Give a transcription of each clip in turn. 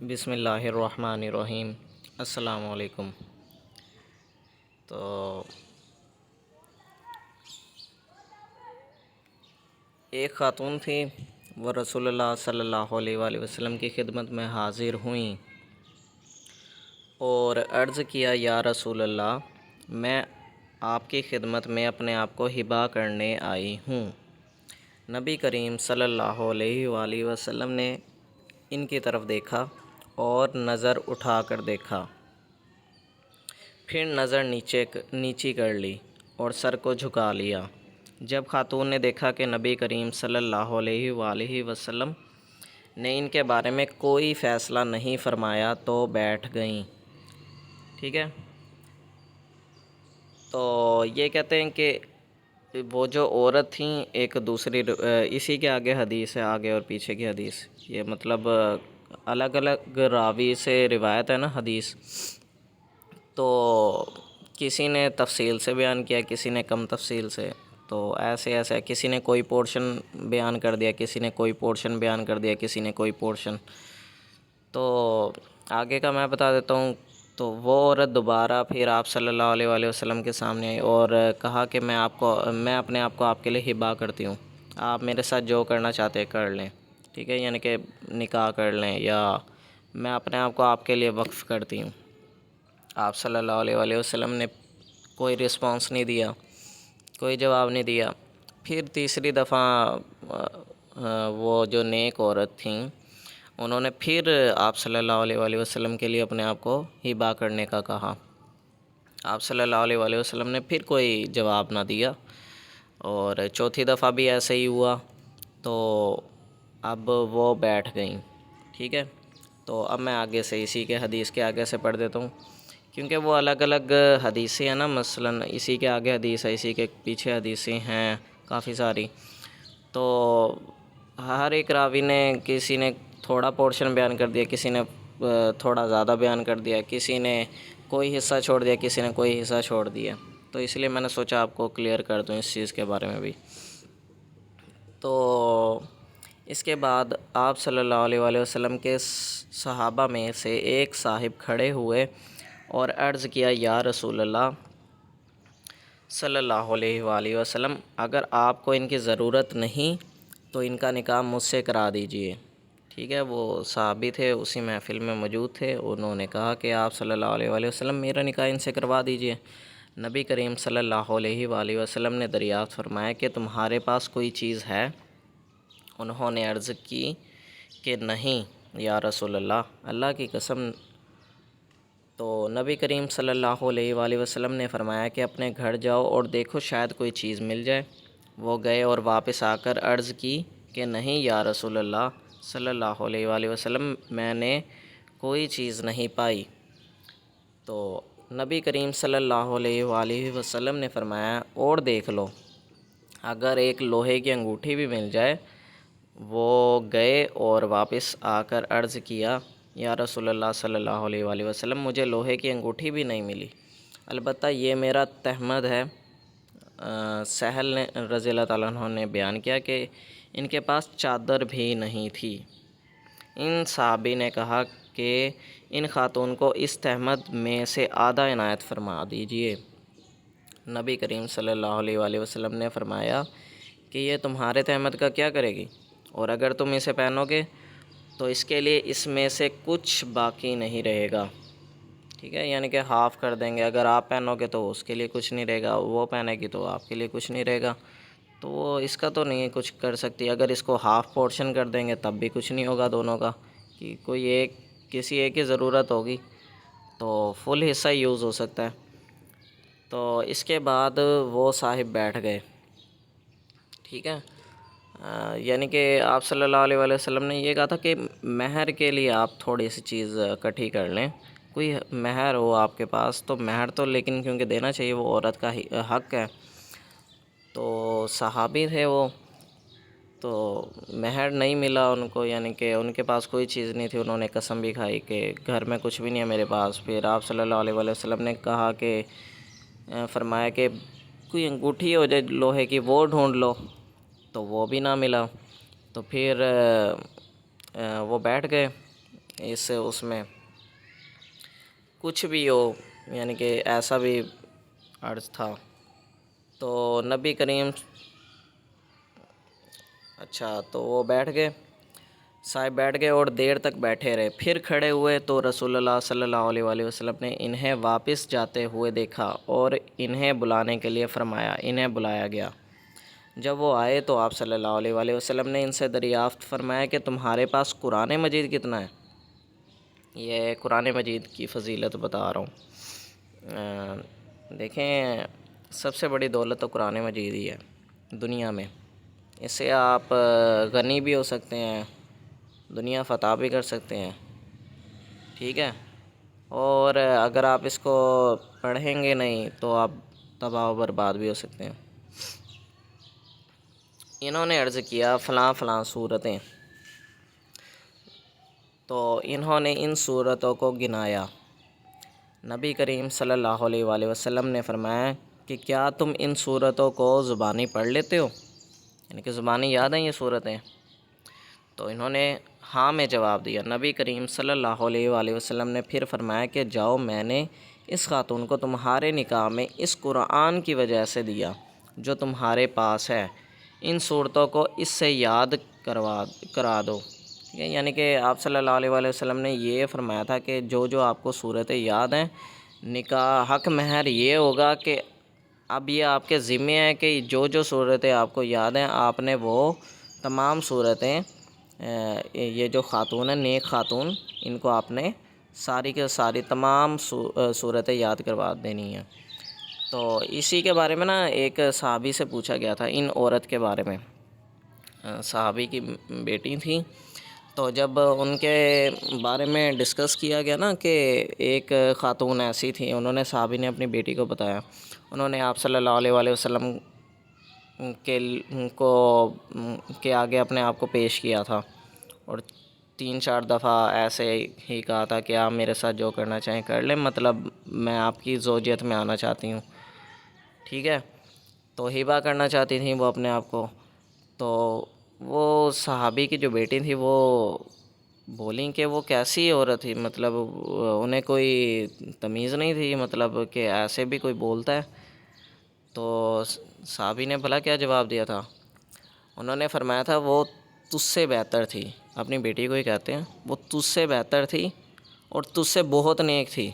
بسم اللہ الرحمن الرحیم۔ السلام علیکم۔ تو ایک خاتون تھی، وہ رسول اللہ صلی اللہ علیہ وآلہ وسلم کی خدمت میں حاضر ہوئیں اور عرض کیا، یا رسول اللہ، میں آپ کی خدمت میں اپنے آپ کو ہبا کرنے آئی ہوں۔ نبی کریم صلی اللہ علیہ وآلہ وسلم نے ان کی طرف دیکھا اور نظر اٹھا کر دیکھا، پھر نظر نیچی کر لی اور سر کو جھکا لیا۔ جب خاتون نے دیکھا کہ نبی کریم صلی اللہ علیہ وآلہ وسلم نے ان کے بارے میں کوئی فیصلہ نہیں فرمایا تو بیٹھ گئیں۔ ٹھیک ہے، تو یہ کہتے ہیں کہ وہ جو عورت تھیں، ایک دوسری اسی کے آگے حدیث ہے، آگے اور پیچھے کی حدیث، یہ مطلب الگ الگ راوی سے روایت ہے نا حدیث، تو کسی نے تفصیل سے بیان کیا، کسی نے کم تفصیل سے، تو ایسے کسی نے کوئی پورشن بیان کر دیا، کسی نے کوئی پورشن بیان کر دیا، کسی نے کوئی پورشن۔ تو آگے کا میں بتا دیتا ہوں۔ تو وہ عورت دوبارہ پھر آپ صلی اللہ علیہ وآلہ وسلم کے سامنے آئی اور کہا کہ میں اپنے آپ کو آپ کے لیے ہبا کرتی ہوں، آپ میرے ساتھ جو کرنا چاہتے کر لیں۔ ٹھیک ہے، یعنی کہ نکاح کر لیں، یا میں اپنے آپ کو آپ کے لیے وقف کرتی ہوں۔ آپ صلی اللہ علیہ وآلہ وسلم نے کوئی رسپانس نہیں دیا، کوئی جواب نہیں دیا۔ پھر تیسری دفعہ وہ جو نیک عورت تھیں، انہوں نے پھر آپ صلی اللہ علیہ وآلہ وسلم کے لیے اپنے آپ کو ہبا کرنے کا کہا۔ آپ صلی اللہ علیہ وآلہ وسلم نے پھر کوئی جواب نہ دیا، اور چوتھی دفعہ بھی ایسے ہی ہوا، تو اب وہ بیٹھ گئیں۔ ٹھیک ہے، تو اب میں آگے سے اسی کے حدیث کے آگے سے پڑھ دیتا ہوں، کیونکہ وہ الگ الگ حدیثیں ہیں نا، مثلاً اسی کے آگے حدیث ہے، اسی کے پیچھے حدیثیں ہیں کافی ساری، تو ہر ایک راوی نے، کسی نے تھوڑا پورشن بیان کر دیا، کسی نے تھوڑا زیادہ بیان کر دیا، کسی نے کوئی حصہ چھوڑ دیا، کسی نے کوئی حصہ چھوڑ دیا، تو اس لیے میں نے سوچا آپ کو کلیئر کر دوں اس چیز کے بارے میں بھی۔ تو اس کے بعد آپ صلی اللہ علیہ وآلہ وسلم کے صحابہ میں سے ایک صاحب کھڑے ہوئے اور عرض کیا، یا رسول اللہ صلی اللہ علیہ وآلہ وسلم، اگر آپ کو ان کی ضرورت نہیں تو ان کا نکاح مجھ سے کرا دیجئے۔ ٹھیک ہے، وہ صحابی تھے، اسی محفل میں موجود تھے، انہوں نے کہا کہ آپ صلی اللہ علیہ وآلہ وسلم میرا نکاح ان سے کروا دیجئے۔ نبی کریم صلی اللہ علیہ وآلہ وسلم نے دریافت فرمایا کہ تمہارے پاس کوئی چیز ہے؟ انہوں نے عرض کی کہ نہیں یا رسول اللہ، اللہ کی قسم۔ تو نبی کریم صلی اللہ علیہ وآلہ وسلم نے فرمایا کہ اپنے گھر جاؤ اور دیکھو شاید کوئی چیز مل جائے۔ وہ گئے اور واپس آ کر عرض کی کہ نہیں یا رسول اللہ صلی اللہ علیہ وآلہ وسلم، میں نے کوئی چیز نہیں پائی۔ تو نبی کریم صلی اللہ علیہ وآلہ وسلم نے فرمایا، اور دیکھ لو، اگر ایک لوہے کی انگوٹھی بھی مل جائے۔ وہ گئے اور واپس آ کر عرض کیا، یا رسول اللہ صلی اللہ علیہ وآلہ وسلم، مجھے لوہے کی انگوٹھی بھی نہیں ملی، البتہ یہ میرا تہمد ہے۔ سہل نے رضی اللہ تعالیٰ عنہ نے بیان کیا کہ ان کے پاس چادر بھی نہیں تھی۔ ان صحابی نے کہا کہ ان خاتون کو اس تہمد میں سے آدھا عنایت فرما دیجئے۔ نبی کریم صلی اللہ علیہ وآلہ وسلم نے فرمایا کہ یہ تمہارے تہمد کا کیا کرے گی، اور اگر تم اسے پہنو گے تو اس کے لیے اس میں سے کچھ باقی نہیں رہے گا۔ ٹھیک ہے، یعنی کہ ہاف کر دیں گے، اگر آپ پہنو گے تو اس کے لیے کچھ نہیں رہے گا، وہ پہنے گی تو آپ کے لیے کچھ نہیں رہے گا، تو وہ اس کا تو نہیں کچھ کر سکتی۔ اگر اس کو ہاف پورشن کر دیں گے تب بھی کچھ نہیں ہوگا دونوں کا، کہ کوئی ایک، کسی ایک کی ضرورت ہوگی تو فل حصہ یوز ہو سکتا ہے۔ تو اس کے بعد وہ صاحب بیٹھ گئے۔ ٹھیک ہے، یعنی کہ آپ صلی اللہ علیہ وآلہ وسلم نے یہ کہا تھا کہ مہر کے لیے آپ تھوڑی سی چیز اکٹھی کر لیں، کوئی مہر ہو آپ کے پاس تو مہر تو لیکن کیونکہ دینا چاہیے، وہ عورت کا حق ہے۔ تو صحابی تھے وہ، تو مہر نہیں ملا ان کو، یعنی کہ ان کے پاس کوئی چیز نہیں تھی، انہوں نے قسم بھی کھائی کہ گھر میں کچھ بھی نہیں ہے میرے پاس۔ پھر آپ صلی اللہ علیہ وآلہ وسلم نے کہا کہ فرمایا کہ کوئی انگوٹھی ہو جائے لوہے کی، وہ ڈھونڈ لو، تو وہ بھی نہ ملا۔ تو پھر وہ بیٹھ گئے اس میں کچھ بھی ہو، یعنی کہ ایسا بھی عرض تھا تو نبی کریم، اچھا تو وہ بیٹھ گئے، صاحب بیٹھ گئے اور دیر تک بیٹھے رہے، پھر کھڑے ہوئے تو رسول اللہ صلی اللہ علیہ وآلہ وسلم نے انہیں واپس جاتے ہوئے دیکھا اور انہیں بلانے کے لیے فرمایا، انہیں بلایا گیا۔ جب وہ آئے تو آپ صلی اللہ علیہ وآلہ وسلم نے ان سے دریافت فرمایا کہ تمہارے پاس قرآن مجید کتنا ہے؟ یہ قرآن مجید کی فضیلت بتا رہا ہوں۔ دیکھیں، سب سے بڑی دولت تو قرآن مجید ہی ہے دنیا میں، اس سے آپ غنی بھی ہو سکتے ہیں، دنیا فتح بھی کر سکتے ہیں، ٹھیک ہے، اور اگر آپ اس کو پڑھیں گے نہیں تو آپ تباہ و برباد بھی ہو سکتے ہیں۔ انہوں نے عرض کیا فلاں فلاں صورتیں، تو انہوں نے ان صورتوں کو گنایا۔ نبی کریم صلی اللہ علیہ وآلہ وسلم نے فرمایا کہ کیا تم ان صورتوں کو زبانی پڑھ لیتے ہو؟ یعنی کہ زبانی یاد ہیں یہ صورتیں؟ تو انہوں نے ہاں میں جواب دیا۔ نبی کریم صلی اللہ علیہ وآلہ وسلم نے پھر فرمایا کہ جاؤ، میں نے اس خاتون کو تمہارے نکاح میں اس قرآن کی وجہ سے دیا جو تمہارے پاس ہے، ان صورتوں کو اس سے یاد کرا دو۔ ٹھیک ہے، یعنی کہ آپ صلی اللہ علیہ وآلہ وسلم نے یہ فرمایا تھا کہ جو آپ کو صورتیں یاد ہیں، نکاح حق مہر یہ ہوگا کہ اب یہ آپ کے ذمے ہے کہ جو صورتیں آپ کو یاد ہیں آپ نے وہ تمام صورتیں، یہ جو خاتون ہیں نیک خاتون، ان کو آپ نے ساری کے ساری تمام صورتیں یاد کروا دینی ہیں۔ تو اسی کے بارے میں نا ایک صحابی سے پوچھا گیا تھا، ان عورت کے بارے میں، صحابی کی بیٹی تھی، تو جب ان کے بارے میں ڈسکس کیا گیا نا کہ ایک خاتون ایسی تھی، انہوں نے صحابی نے اپنی بیٹی کو بتایا، انہوں نے آپ صلی اللہ علیہ وآلہ وسلم کے آگے اپنے آپ کو پیش کیا تھا اور 3-4 دفعہ ایسے ہی کہا تھا کہ آپ میرے ساتھ جو کرنا چاہیں کر لیں، مطلب میں آپ کی زوجیت میں آنا چاہتی ہوں، ٹھیک ہے، تو ہبہ کرنا چاہتی تھیں وہ اپنے آپ کو۔ تو وہ صحابی کی جو بیٹی تھی وہ بولیں کہ وہ کیسی عورت تھی، مطلب انہیں کوئی تمیز نہیں تھی، مطلب کہ ایسے بھی کوئی بولتا ہے؟ تو صحابی نے بھلا کیا جواب دیا تھا؟ انہوں نے فرمایا تھا وہ تجھ سے بہتر تھی، اپنی بیٹی کو ہی کہتے ہیں، وہ تجھ سے بہتر تھی اور تجھ سے بہت نیک تھی،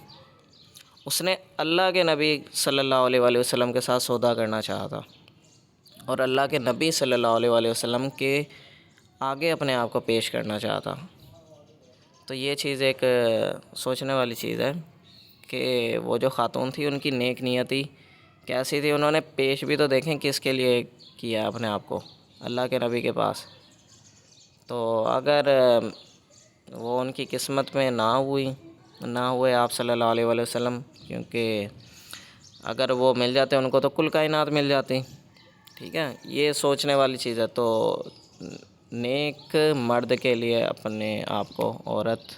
اس نے اللہ کے نبی صلی اللہ علیہ وآلہ وسلم کے ساتھ سودا کرنا چاہا تھا اور اللہ کے نبی صلی اللہ علیہ وآلہ وسلم کے آگے اپنے آپ کو پیش کرنا چاہا تھا۔ تو یہ چیز ایک سوچنے والی چیز ہے کہ وہ جو خاتون تھی ان کی نیک نیتی کیسی تھی، انہوں نے پیش بھی تو دیکھیں کس کے لیے کیا اپنے آپ کو، اللہ کے نبی کے پاس۔ تو اگر وہ ان کی قسمت میں نہ ہوئے آپ صلی اللہ علیہ وآلہ وسلم، کیونکہ اگر وہ مل جاتے ان کو تو کل کائنات مل جاتی، ٹھیک ہے، یہ سوچنے والی چیز ہے۔ تو نیک مرد کے لیے اپنے آپ کو عورت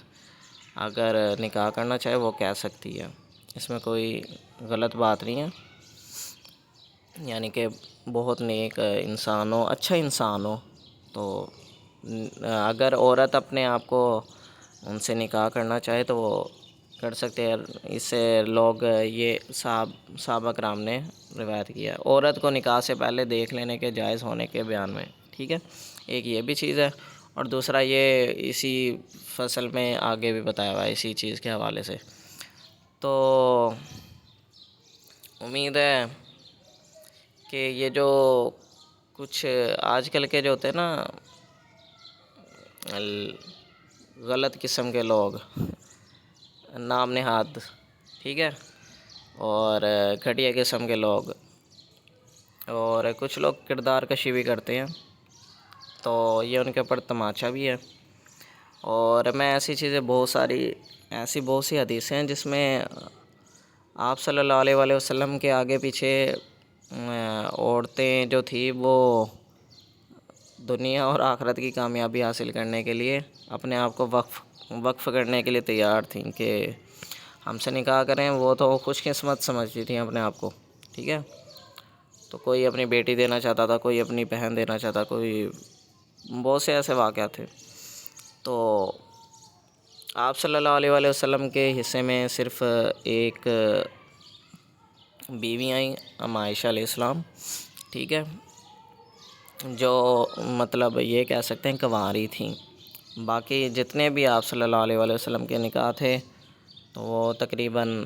اگر نکاح کرنا چاہے وہ کہہ سکتی ہے، اس میں کوئی غلط بات نہیں ہے، یعنی کہ بہت نیک انسان ہو، اچھا انسان ہو تو اگر عورت اپنے آپ کو ان سے نکاح کرنا چاہے تو وہ کر سکتے ہیں۔ اس سے لوگ یہ صحابہ کرام نے روایت کیا ہے عورت کو نکاح سے پہلے دیکھ لینے کے جائز ہونے کے بیان میں، ٹھیک ہے، ایک یہ بھی چیز ہے، اور دوسرا یہ اسی فصل میں آگے بھی بتایا ہوا ہے اسی چیز کے حوالے سے۔ تو امید ہے کہ یہ جو کچھ آج کل کے جو ہوتے ہیں نا غلط قسم کے لوگ، نام نہاد، ٹھیک ہے، اور گھٹیا قسم کے لوگ، اور کچھ لوگ کردار کشی بھی کرتے ہیں، تو یہ ان کے اوپر تماچا بھی ہے۔ اور میں ایسی چیزیں بہت سی حدیثیں ہیں جس میں آپ صلی اللہ علیہ وآلہ وسلم کے آگے پیچھے عورتیں جو تھی وہ دنیا اور آخرت کی کامیابی حاصل کرنے کے لیے اپنے آپ کو وقف کرنے کے لیے تیار تھیں کہ ہم سے نکاح کریں۔ وہ تو خوش قسمت سمجھتی تھیں اپنے آپ کو، ٹھیک ہے، تو کوئی اپنی بیٹی دینا چاہتا تھا، کوئی اپنی بہن دینا چاہتا، کوئی بہت سے ایسے واقعات تھے۔ تو آپ صلی اللہ علیہ وآلہ وسلم کے حصے میں صرف ایک بیوی آئیں، ام عائشہ علیہ السلام، ٹھیک ہے، جو مطلب یہ کہہ سکتے ہیں کنواری تھیں۔ باقی جتنے بھی آپ صلی اللہ علیہ وآلہ وسلم کے نکاح تھے تو وہ تقریباً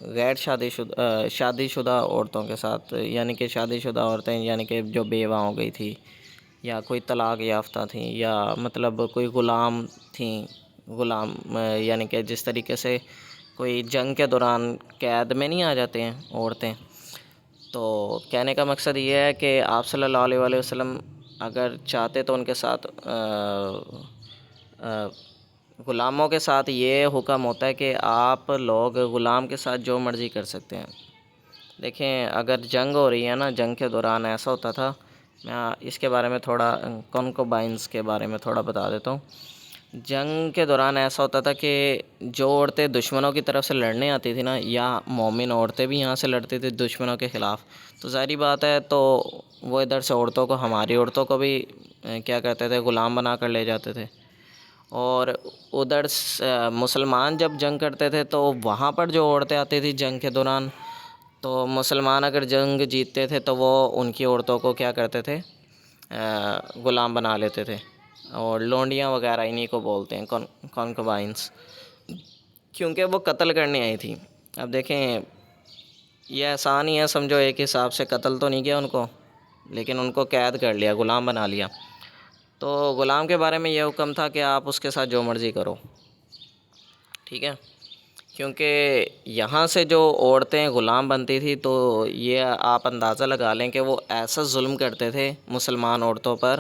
غیر شادی شدہ عورتوں کے ساتھ، یعنی کہ شادی شدہ عورتیں یعنی کہ جو بیوہ ہو گئی تھی، یا کوئی طلاق یافتہ تھیں، یا مطلب کوئی غلام تھیں، غلام یعنی کہ جس طریقے سے کوئی جنگ کے دوران قید میں نہیں آ جاتے ہیں عورتیں، تو کہنے کا مقصد یہ ہے کہ آپ صلی اللہ علیہ وآلہ وسلم اگر چاہتے تو ان کے ساتھ غلاموں کے ساتھ یہ حکم ہوتا ہے کہ آپ لوگ غلام کے ساتھ جو مرضی کر سکتے ہیں۔ دیکھیں اگر جنگ ہو رہی ہے نا، جنگ کے دوران ایسا ہوتا تھا، میں اس کے بارے میں تھوڑا کنکوبائنس کے بارے میں تھوڑا بتا دیتا ہوں۔ جنگ کے دوران ایسا ہوتا تھا کہ جو عورتیں دشمنوں کی طرف سے لڑنے آتی تھیں نا، یا مومن عورتیں بھی یہاں سے لڑتی تھیں دشمنوں کے خلاف، تو ظاہری بات ہے تو وہ ادھر سے عورتوں کو، ہماری عورتوں کو بھی کیا کہتے تھے، غلام بنا کر لے جاتے تھے۔ اور ادھر مسلمان جب جنگ کرتے تھے تو وہاں پر جو عورتیں آتی تھیں جنگ کے دوران، تو مسلمان اگر جنگ جیتتے تھے تو وہ ان کی عورتوں کو کیا کرتے تھے، غلام بنا لیتے تھے، اور لونڈیاں وغیرہ انہی کو بولتے ہیں کنکوبائنس، کیونکہ وہ قتل کرنے آئی تھیں۔ اب دیکھیں یہ آسان ہی ہے، سمجھو ایک حساب سے قتل تو نہیں کیا ان کو، لیکن ان کو قید کر لیا، غلام بنا لیا۔ تو غلام کے بارے میں یہ حکم تھا کہ آپ اس کے ساتھ جو مرضی کرو، ٹھیک ہے، کیونکہ یہاں سے جو عورتیں غلام بنتی تھی تو یہ آپ اندازہ لگا لیں کہ وہ ایسا ظلم کرتے تھے مسلمان عورتوں پر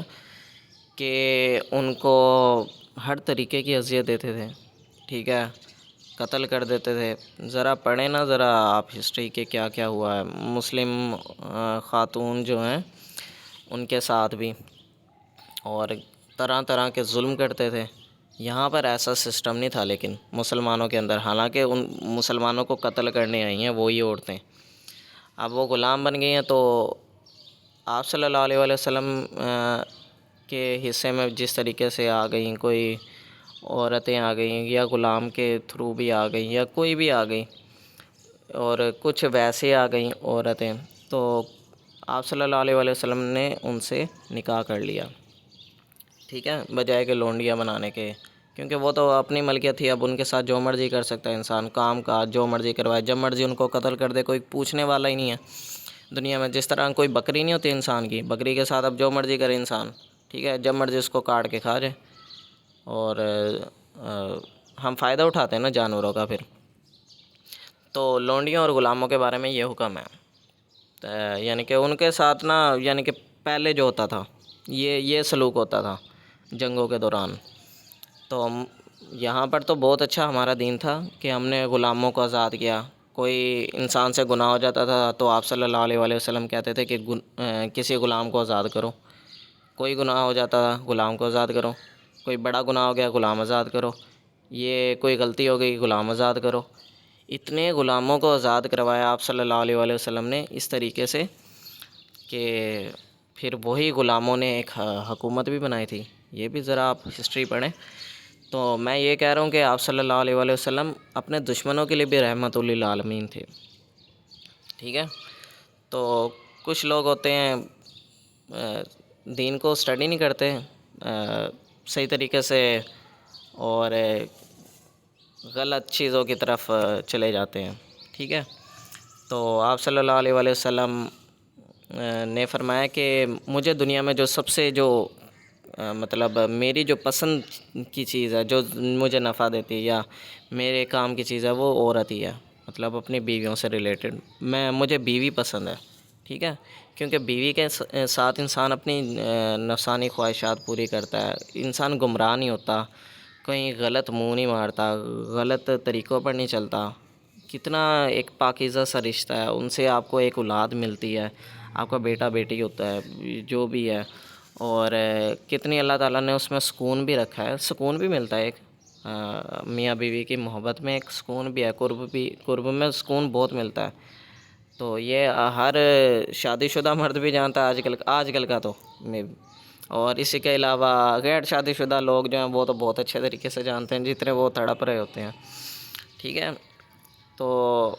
کہ ان کو ہر طریقے کی اذیت دیتے تھے، ٹھیک ہے، قتل کر دیتے تھے۔ ذرا پڑھیں نا ذرا آپ ہسٹری کے کیا کیا ہوا ہے، مسلم خاتون جو ہیں ان کے ساتھ بھی، اور طرح طرح کے ظلم کرتے تھے۔ یہاں پر ایسا سسٹم نہیں تھا لیکن مسلمانوں کے اندر، حالانکہ ان مسلمانوں کو قتل کرنے آئی ہیں وہی عورتیں، اب وہ غلام بن گئی ہیں۔ تو آپ صلی اللہ علیہ وآلہ وسلم کے حصے میں جس طریقے سے آ گئیں، کوئی عورتیں آ گئیں یا غلام کے تھرو بھی آ گئیں یا کوئی بھی آ گئی، اور کچھ ویسے آ گئیں عورتیں، تو آپ صلی اللہ علیہ وآلہ وسلم نے ان سے نکاح کر لیا، ٹھیک ہے، بجائے کہ لونڈیاں بنانے کے، کیونکہ وہ تو اپنی ملکیت تھی، اب ان کے ساتھ جو مرضی کر سکتا ہے انسان، کام کاج جو مرضی کروائے، جب مرضی ان کو قتل کر دے، کوئی پوچھنے والا ہی نہیں ہے دنیا میں۔ جس طرح کوئی بکری نہیں ہوتی انسان کی، بکری کے ساتھ اب جو مرضی کرے انسان، ٹھیک ہے، جب مرضی اس کو کاٹ کے کھا جائے، اور ہم فائدہ اٹھاتے ہیں نا جانوروں کا پھر۔ تو لونڈیوں اور غلاموں کے بارے میں یہ حکم ہے، یعنی کہ ان کے ساتھ نا، یعنی کہ پہلے جو ہوتا تھا یہ سلوک ہوتا تھا جنگوں کے دوران۔ تو یہاں پر تو بہت اچھا ہمارا دین تھا کہ ہم نے غلاموں کو آزاد کیا۔ کوئی انسان سے گناہ ہو جاتا تھا تو آپ صلی اللہ علیہ وآلہ وسلم کہتے تھے کہ کسی غلام کو آزاد کرو، کوئی گناہ ہو جاتا تھا غلام کو آزاد کرو، کوئی بڑا گناہ ہو گیا غلام آزاد کرو، یہ کوئی غلطی ہو گئی غلام آزاد کرو۔ اتنے غلاموں کو آزاد کروایا آپ صلی اللہ علیہ وآلہ وسلم نے اس طریقے سے کہ پھر وہی غلاموں نے ایک حکومت بھی بنائی تھی۔ یہ بھی ذرا آپ ہسٹری پڑھیں۔ تو میں یہ کہہ رہا ہوں کہ آپ صلی اللہ علیہ وآلہ وسلم اپنے دشمنوں کے لیے بھی رحمت للعالمین تھے، ٹھیک ہے۔ تو کچھ لوگ ہوتے ہیں دین کو اسٹڈی نہیں کرتے صحیح طریقے سے، اور غلط چیزوں کی طرف چلے جاتے ہیں، ٹھیک ہے۔ تو آپ صلی اللہ علیہ وآلہ وسلم نے فرمایا کہ مجھے دنیا میں جو سب سے جو مطلب میری جو پسند کی چیز ہے، جو مجھے نفع دیتی ہے یا میرے کام کی چیز ہے، وہ عورت ہی ہے، مطلب اپنی بیویوں سے ریلیٹڈ مجھے بیوی پسند ہے، ٹھیک ہے، کیونکہ بیوی کے ساتھ انسان اپنی نفسانی خواہشات پوری کرتا ہے، انسان گمراہ نہیں ہوتا، کہیں غلط منہ نہیں مارتا، غلط طریقوں پر نہیں چلتا۔ کتنا ایک پاکیزہ سا رشتہ ہے، ان سے آپ کو ایک اولاد ملتی ہے، آپ کا بیٹا بیٹی ہوتا ہے جو بھی ہے، اور کتنی اللہ تعالیٰ نے اس میں سکون بھی رکھا ہے، سکون بھی ملتا ہے ایک میاں بیوی کی محبت میں ایک سکون بھی ہے، قرب میں سکون بہت ملتا ہے۔ تو یہ ہر شادی شدہ مرد بھی جانتا ہے آج کل کا تو اور اسی کے علاوہ غیر شادی شدہ لوگ جو ہیں وہ تو بہت اچھے طریقے سے جانتے ہیں جتنے وہ تڑپ رہے ہوتے ہیں. ٹھیک ہے. تو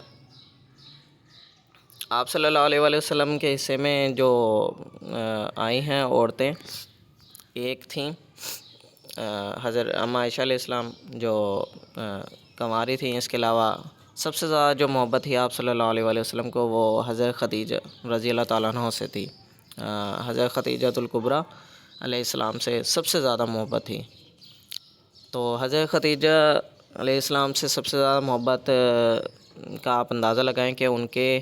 آپ صلی اللہ علیہ وآلہ وسلم کے حصے میں جو آئی ہیں عورتیں، ایک تھیں حضرت اما عائشہ علیہ السلام جو کنواری تھیں. اس کے علاوہ سب سے زیادہ جو محبت تھی آپ صلی اللہ علیہ وآلہ وسلم کو وہ حضرت خدیجہ رضی اللہ تعالیٰ عنہ سے تھی. حضرت خدیجہ الکبریٰ علیہ السلام سے سب سے زیادہ محبت تھی. تو حضرت خدیجہ علیہ السلام سے سب سے زیادہ محبت کا آپ اندازہ لگائیں کہ ان کے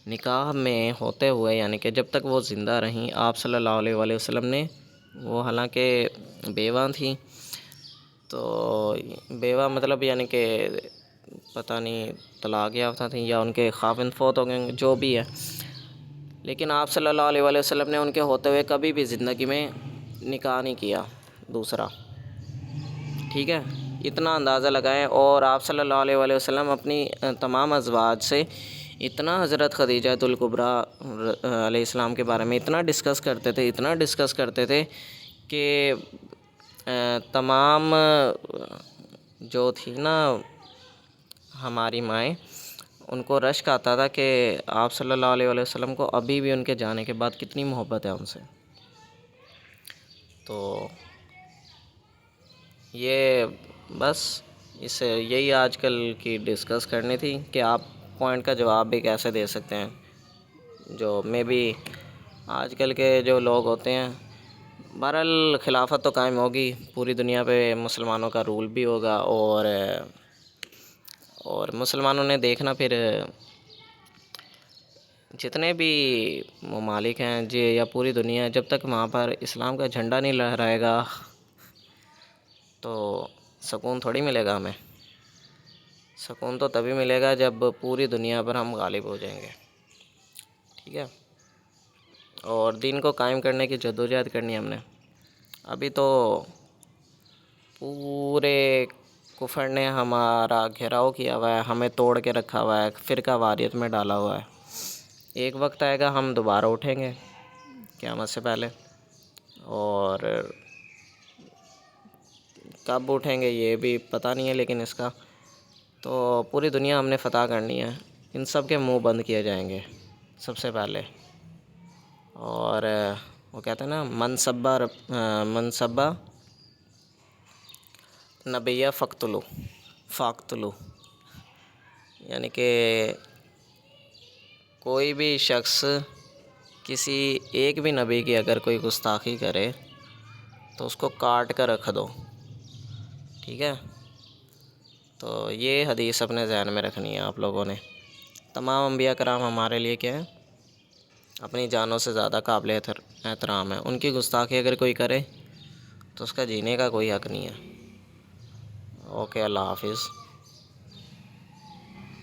نکاح میں ہوتے ہوئے، یعنی کہ جب تک وہ زندہ رہیں، آپ صلی اللہ علیہ وآلہ وسلم نے، وہ حالانکہ بیوہ تھیں، تو بیوہ مطلب یعنی کہ پتہ نہیں طلاق یافتہ تھیں یا ان کے خاوند فوت ہو گئے، جو بھی ہے، لیکن آپ صلی اللہ علیہ وآلہ وسلم نے ان کے ہوتے ہوئے کبھی بھی زندگی میں نکاح نہیں کیا دوسرا. ٹھیک ہے. اتنا اندازہ لگائیں. اور آپ صلی اللہ علیہ وآلہ وسلم اپنی تمام ازواج سے اتنا حضرت خدیجہ الکبریٰ علیہ السلام کے بارے میں اتنا ڈسکس کرتے تھے کہ تمام جو تھی نا ہماری مائیں، ان کو رشک آتا تھا کہ آپ صلی اللہ علیہ وآلہ وسلم کو ابھی بھی ان کے جانے کے بعد کتنی محبت ہے ان سے. تو یہ بس یہی آج کل کی ڈسکس کرنی تھی کہ آپ پوائنٹ کا جواب بھی کیسے دے سکتے ہیں. جو میں بھی آج کل کے جو لوگ ہوتے ہیں، بہرحال خلافت تو قائم ہوگی، پوری دنیا پہ مسلمانوں کا رول بھی ہوگا، اور مسلمانوں نے دیکھنا پھر جتنے بھی ممالک ہیں جی یا پوری دنیا، جب تک وہاں پر اسلام کا جھنڈا نہیں لہرائے گا تو سکون تھوڑی ملے گا ہمیں. سکون تو تبھی ملے گا جب پوری دنیا پر ہم غالب ہو جائیں گے. ٹھیک ہے. اور دین کو قائم کرنے کی جدوجہد کرنی ہم نے. ابھی تو پورے کفر نے ہمارا گھیراؤ کیا ہوا ہے، ہمیں توڑ کے رکھا ہوا ہے، فرقہ واریت میں ڈالا ہوا ہے. ایک وقت آئے گا ہم دوبارہ اٹھیں گے قیامت سے پہلے، اور کب اٹھیں گے یہ بھی پتہ نہیں ہے، لیکن اس کا تو پوری دنیا ہم نے فتح کرنی ہے. ان سب کے منہ بند کیے جائیں گے سب سے پہلے. اور وہ کہتے ہیں نا منصبہ نبیہ فاقتلو، یعنی کہ کوئی بھی شخص کسی ایک بھی نبی کی اگر کوئی گستاخی کرے تو اس کو کاٹ کر رکھ دو. ٹھیک ہے. تو یہ حدیث اپنے ذہن میں رکھنی ہے آپ لوگوں نے. تمام انبیاء کرام ہمارے لیے کیا ہے؟ اپنی جانوں سے زیادہ قابل احترام ہے. ان کی گستاخی اگر کوئی کرے تو اس کا جینے کا کوئی حق نہیں ہے. اوکے، اللہ حافظ.